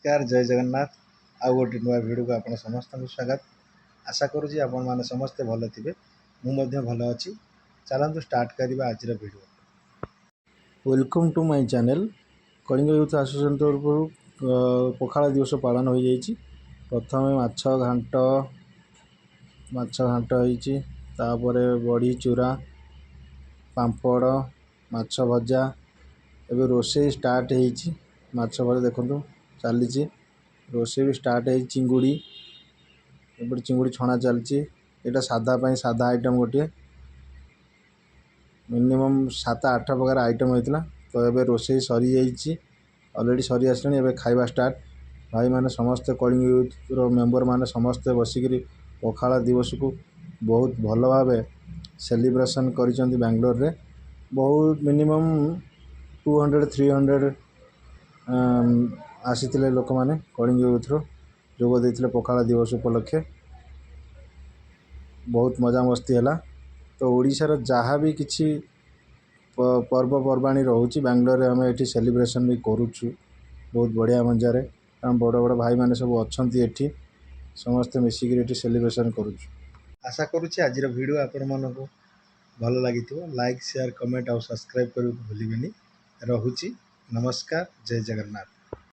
नमस्कार जय जगन्नाथ। आउ गोटे नुआ भिडियो को आपण समस्त स्वागत। आशा करूँ आपण मैंने समस्ते भल थे। मुझे भल अच्छी। चलतु स्टार्ट करवा आज video. Welcome to my channel. Kalinga youth association तरफ पखाला दिवस पालन हो जाइए। प्रथम माछ घांट होपर बड़ी चूरा पांपड़ माछ भजा एवं रोषे स्टार्ट हो माछ भजा देखो चली रोषे भी स्टार्ट है। चिंगुड़ी एपटे चिंगुड़ी छणा चलती। यहाँ सादा सादा आइटम गोटे मिनिमम 7-8 प्रकार आइटम होता। तो ये रोषे सरी जाइए अलरेडी सरी आसलानी। एवं खाइबा स्टार्ट भाई मैंने समस्ते कलिंग यूथ रो मेंबर मैंने समस्ते बसिक पखाला दिवस को बहुत भल भाव सेलिब्रेशन कर बेंगलोर रे। बहुत मिनिमम 200-300 आसी लोक मैंने कलिंग यूथ रो जोग देते पखाला दिवस उपलक्षे। बहुत मजा मस्ती है। तो ओडिशार जहाँ भी किसी पर्वपर्वाणी रोचे बेंगलोर में आम ये सेलिब्रेशन भी करुचु बहुत बढ़िया मजार। कारण बड़ बड़ भाई मैंने सब अच्छा ये समस्ते मिसिक सेलिब्रेशन करुचु। आशा करुच्ची आज वीडियो आपण मानक भल लगी। लाइक शेयर कमेंट और सब्सक्राइब करने को भूलिए। रहुची। नमस्कार जय जगन्नाथ।